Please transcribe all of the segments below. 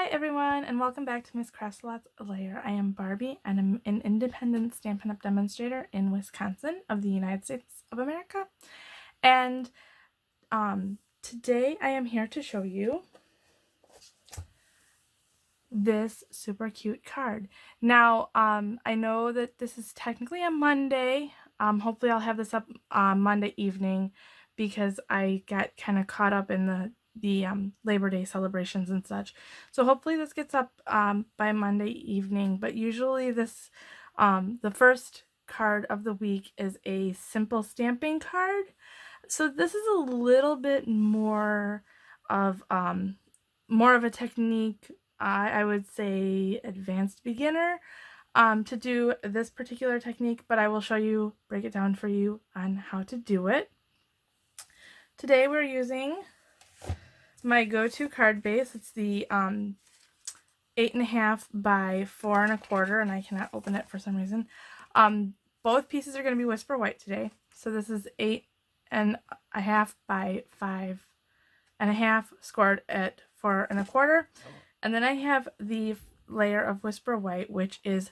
Hi everyone, and welcome back to ms.craftsalots Lair. I am Barbie, and I'm an independent Stampin' Up! Demonstrator in Wisconsin of the United States of America. And today I am here to show you this super cute card. Now, I know that this is technically a Monday. Hopefully I'll have this up Monday evening because I got kind of caught up in the Labor Day celebrations and such. So hopefully this gets up by Monday evening, but usually this, the first card of the week is a simple stamping card. So this is a little bit more of a technique, I would say advanced beginner, to do this particular technique, but I will show you, break it down for you on how to do it. Today we're using my go-to card base. It's the 8.5 by 4 1/4, and I cannot open it for some reason. Both pieces are going to be Whisper White today. So this is 8.5 by 5.5 scored at 4 1/4. And then I have the layer of Whisper White, which is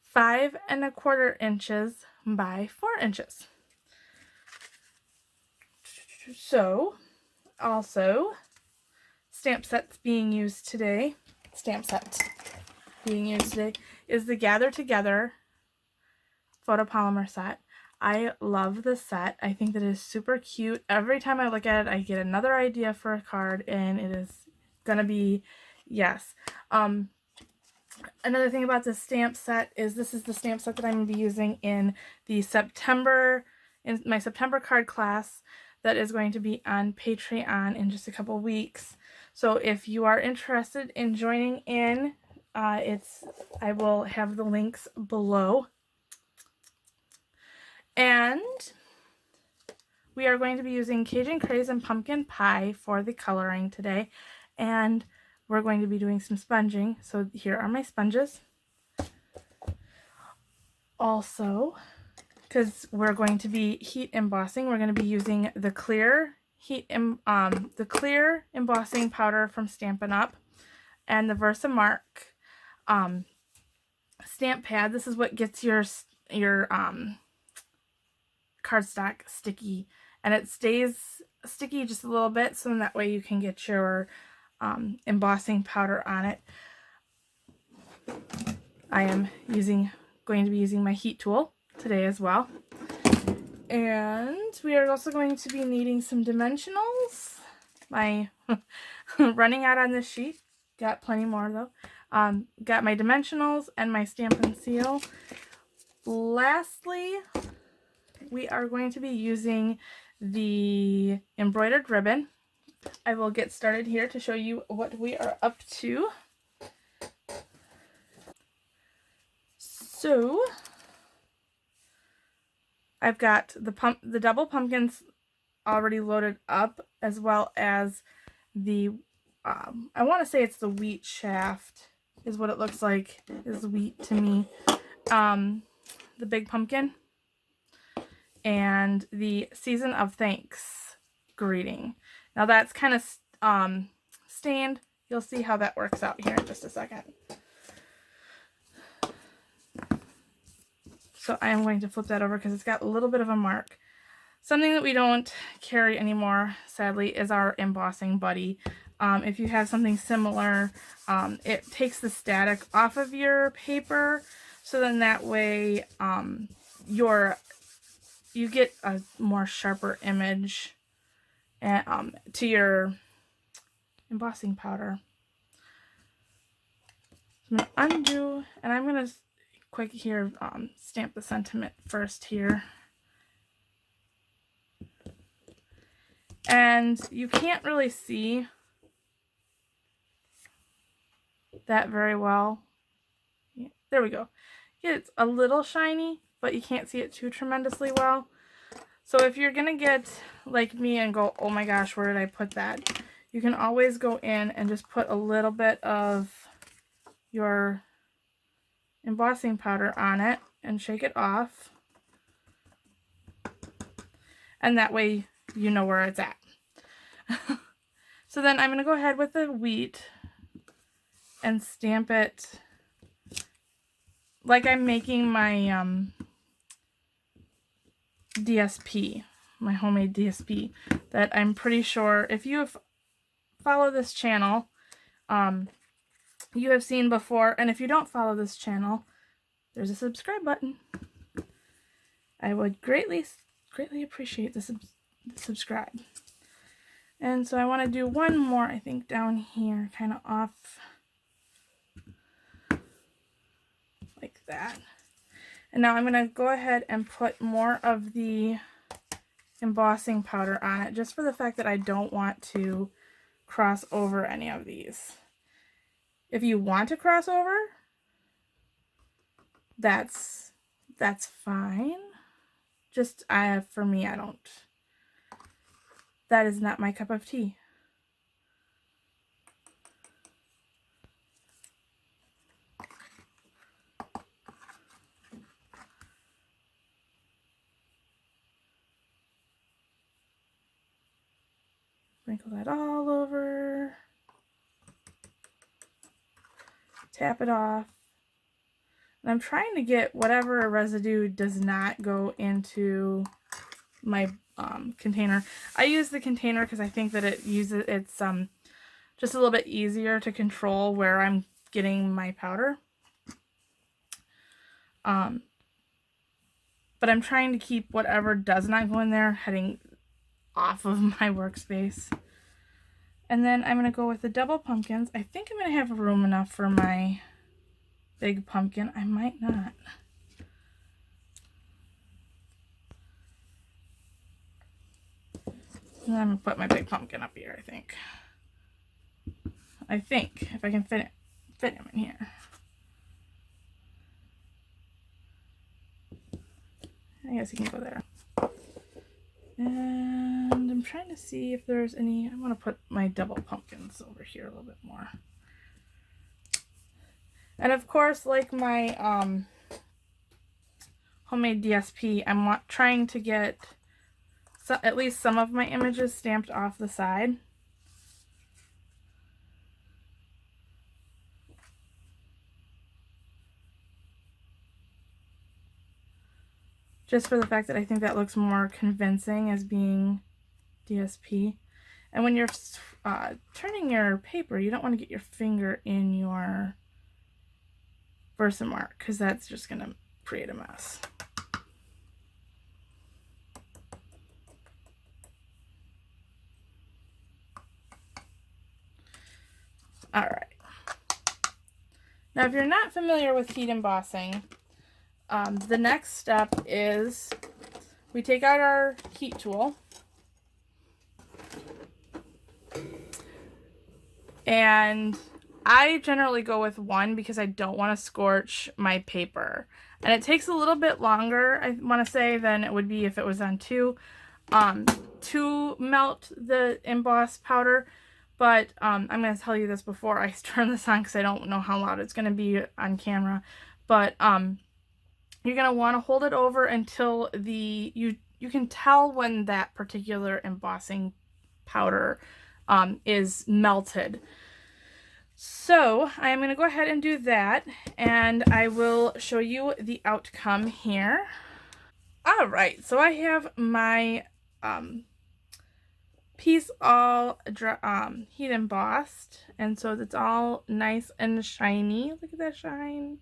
5 1/4 inches by 4 inches. So, also, stamp set being used today is the Gather Together photopolymer set. I love this set. I think that it is super cute. Every time I look at it, I get another idea for a card, and it is gonna be, yes. Another thing about this stamp set is this is the stamp set that I'm going to be using in my September card class that is going to be on Patreon in just a couple weeks. So if you are interested in joining in, I will have the links below. And we are going to be using Cajun Craze and Pumpkin Pie for the coloring today. And we're going to be doing some sponging. So here are my sponges. Also, because we're going to be heat embossing, we're going to be using the clear embossing powder from Stampin' Up! And the Versamark stamp pad. This is what gets your cardstock sticky, and it stays sticky just a little bit, so that way you can get your embossing powder on it. I am going to be using my heat tool today as well. And we are also going to be needing some dimensionals. My running out on this sheet. Got plenty more though. Got my dimensionals and my Stampin' Seal. Lastly, we are going to be using the embroidered ribbon. I will get started here to show you what we are up to. So, I've got the double pumpkins already loaded up, as well as the, I want to say it's the wheat shaft is what it looks like, is wheat to me. The big pumpkin and the Season of Thanks greeting. Now that's kind of stained. You'll see how that works out here in just a second. So I am going to flip that over because it's got a little bit of a mark. Something that we don't carry anymore, sadly, is our embossing buddy. If you have something similar, it takes the static off of your paper, so then that way you get a more sharper image to your embossing powder. So I'm going to undo, and I'm going to quick here stamp the sentiment first here. And you can't really see that very well. Yeah, there we go. Yeah, it's a little shiny, but you can't see it too tremendously well. So if you're gonna get like me and go, oh my gosh, where did I put that? You can always go in and just put a little bit of your embossing powder on it and shake it off. And that way you know where it's at. So then I'm going to go ahead with the wheat and stamp it like I'm making my DSP, my homemade DSP, that I'm pretty sure if you have follow this channel, you have seen before. And if you don't follow this channel, there's a subscribe button. I would greatly appreciate the subscribe. And so I want to do one more, I think, down here, kind of off like that. And now I'm going to go ahead and put more of the embossing powder on it, just for the fact that I don't want to cross over any of these. If you want to cross over, that's fine. Just for me, I don't. That is not my cup of tea. Sprinkle that all over. Tap it off. And I'm trying to get whatever residue does not go into my container. I use the container because I think that it's just a little bit easier to control where I'm getting my powder. But I'm trying to keep whatever does not go in there heading off of my workspace. And then I'm going to go with the double pumpkins. I think I'm going to have room enough for my big pumpkin. I might not. And then I'm going to put my big pumpkin up here, I think. If I can fit him in here. I guess he can go there. And I'm trying to see if there's any. I want to put my double pumpkins over here a little bit more. And of course, like my homemade DSP, I'm trying to get at least some of my images stamped off the side. Just for the fact that I think that looks more convincing as being DSP. And when you're turning your paper, you don't want to get your finger in your Versamark, because that's just going to create a mess. Alright. Now, if you're not familiar with heat embossing, the next step is we take out our heat tool and I generally go with one because I don't want to scorch my paper. And it takes a little bit longer, I want to say, than it would be if it was on two to melt the embossed powder. But I'm going to tell you this before I turn this on because I don't know how loud it's going to be on camera. But you're going to want to hold it over until you can tell when that particular embossing powder is melted. So I am going to go ahead and do that, and I will show you the outcome here. All right, so I have my piece all heat embossed, and so it's all nice and shiny. Look at that shine.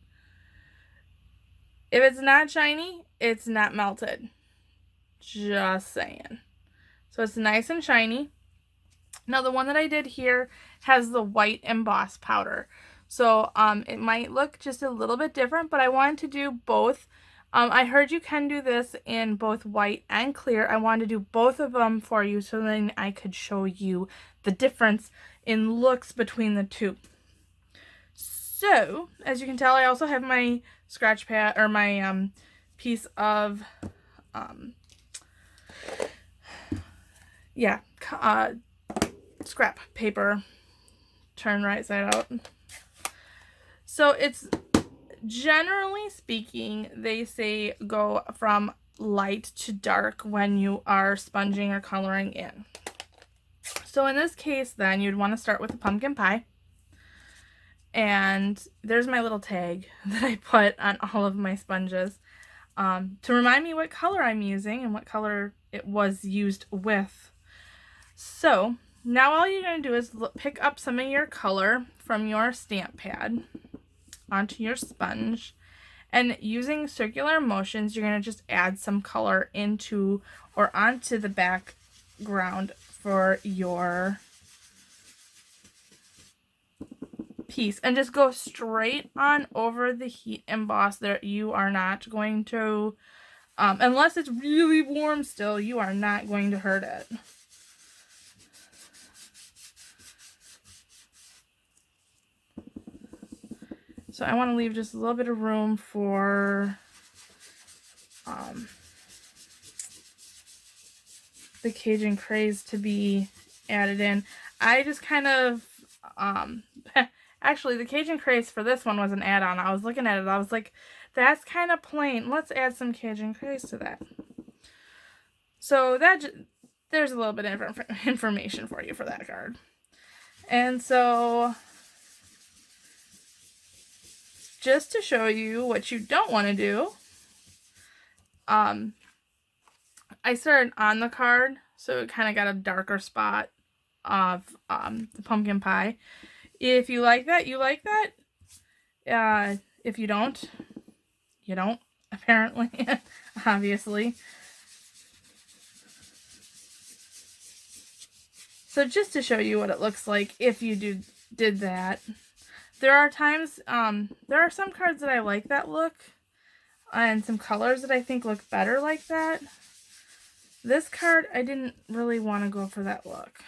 If it's not shiny, it's not melted. Just saying. So it's nice and shiny. Now the one that I did here has the white embossed powder. So it might look just a little bit different, but I wanted to do both. I heard you can do this in both white and clear. I wanted to do both of them for you so then I could show you the difference in looks between the two. So, as you can tell, I also have my scratch pad, or my piece of, scrap paper, turn right side out. So it's, generally speaking, they say go from light to dark when you are sponging or coloring in. So in this case then, you'd want to start with the pumpkin pie. And there's my little tag that I put on all of my sponges to remind me what color I'm using and what color it was used with. So now all you're going to do is pick up some of your color from your stamp pad onto your sponge, and using circular motions you're going to just add some color into or onto the background for your piece, and just go straight on over the heat emboss there. You are not going to, unless it's really warm still, you are not going to hurt it. So I want to leave just a little bit of room for the Cajun Craze to be added in. I just kind of, actually the Cajun Craze for this one was an add-on. I was looking at it, I was like, that's kind of plain. Let's add some Cajun Craze to that. So there's a little bit of information for you for that card. And so, just to show you what you don't want to do, I started on the card, so it kind of got a darker spot of the pumpkin pie. If you like that, you like that. If you don't, you don't, apparently, obviously. So just to show you what it looks like if you did that. There are times, there are some cards that I like that look, and some colors that I think look better like that. This card, I didn't really want to go for that look.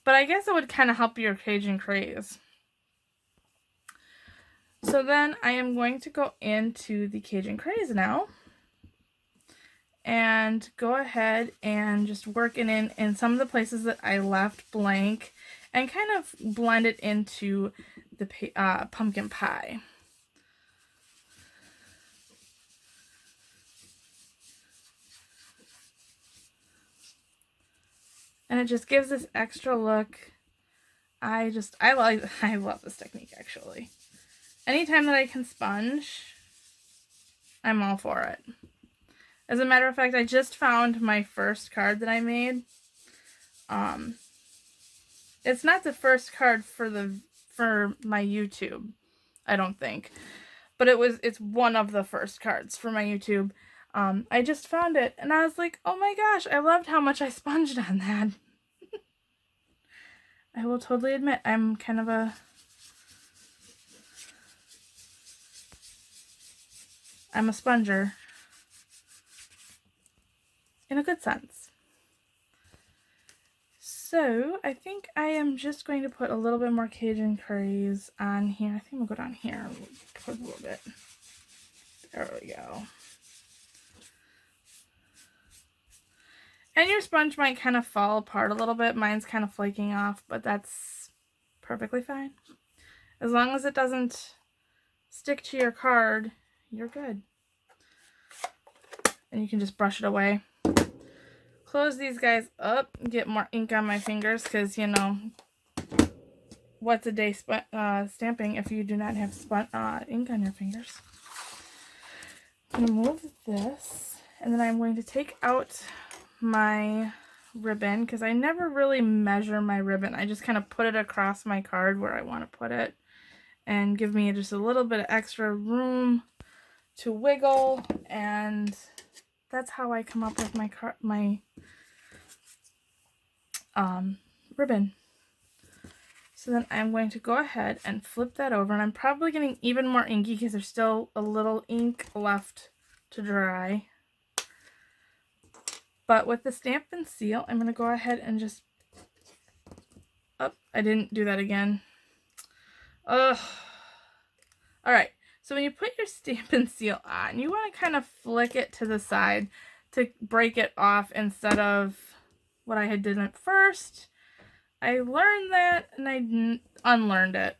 But I guess it would kind of help your Cajun Craze. So then I am going to go into the Cajun Craze now. And go ahead and just work it in some of the places that I left blank, and kind of blend it into the pumpkin pie. And it just gives this extra look. I love this technique, actually. Anytime that I can sponge, I'm all for it. As a matter of fact, I just found my first card that I made. It's not the first card for my YouTube, I don't think. But it's one of the first cards for my YouTube. I just found it and I was like, oh my gosh, I loved how much I sponged on that. I will totally admit I'm kind of I'm a sponger. In a good sense. So I think I am just going to put a little bit more Cajun Craze on here. I think we'll go down here and put a little bit. There we go. And your sponge might kind of fall apart a little bit. Mine's kind of flaking off, but that's perfectly fine. As long as it doesn't stick to your card, you're good. And you can just brush it away. Close these guys up, get more ink on my fingers, because, you know, what's a day stamping if you do not have ink on your fingers? I'm going to move this, and then I'm going to take out my ribbon, because I never really measure my ribbon. I just kind of put it across my card where I want to put it, and give me just a little bit of extra room to wiggle, and that's how I come up with my ribbon. So then I'm going to go ahead and flip that over, and I'm probably getting even more inky because there's still a little ink left to dry. But with the Stampin' Seal, I'm going to go ahead and just, oh, I didn't do that again. Ugh. Alright. So when you put your Stampin' Seal on, you want to kind of flick it to the side to break it off instead of what I had done at first. I learned that and I unlearned it.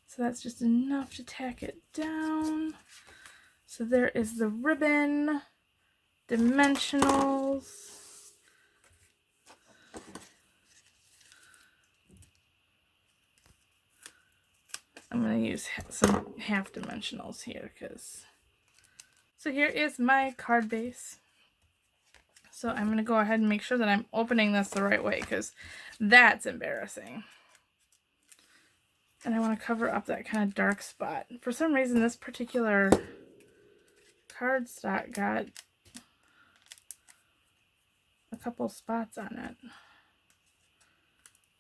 So that's just enough to tack it down. So there is the ribbon, dimensionals. I'm going to use some half dimensionals here because. So here is my card base. So I'm going to go ahead and make sure that I'm opening this the right way because that's embarrassing. And I want to cover up that kind of dark spot. For some reason, this particular cardstock got a couple spots on it,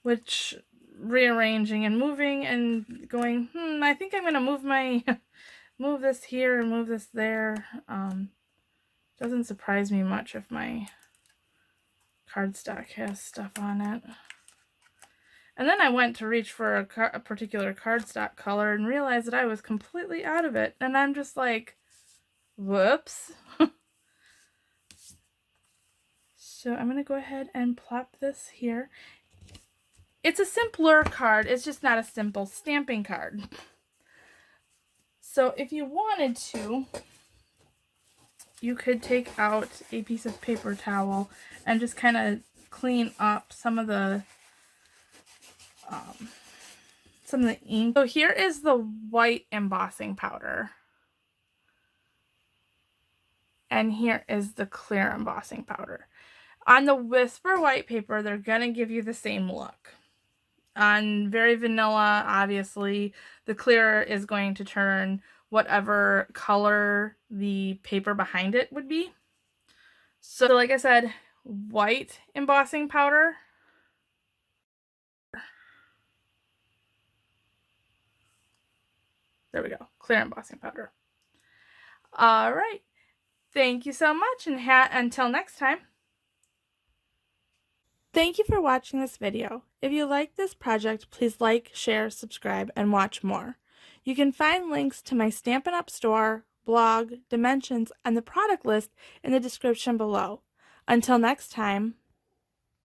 which rearranging and moving and going, I think I'm going to move my move this here and move this there. Doesn't surprise me much if my cardstock has stuff on it. And then I went to reach for a particular cardstock color and realized that I was completely out of it. And I'm just like, whoops. So I'm going to go ahead and plop this here. It's a simpler card. It's just not a simple stamping card. So if you wanted to, you could take out a piece of paper towel and just kind of clean up some of the ink. So here is the white embossing powder. And here is the clear embossing powder. On the Whisper white paper, they're going to give you the same look. On Very Vanilla, obviously, the clear is going to turn whatever color the paper behind it would be. So like I said, white embossing powder. There we go. Clear embossing powder. All right. Thank you so much, and until next time. Thank you for watching this video. If you like this project, please like, share, subscribe, and watch more. You can find links to my Stampin' Up! Store, blog, dimensions, and the product list in the description below. Until next time.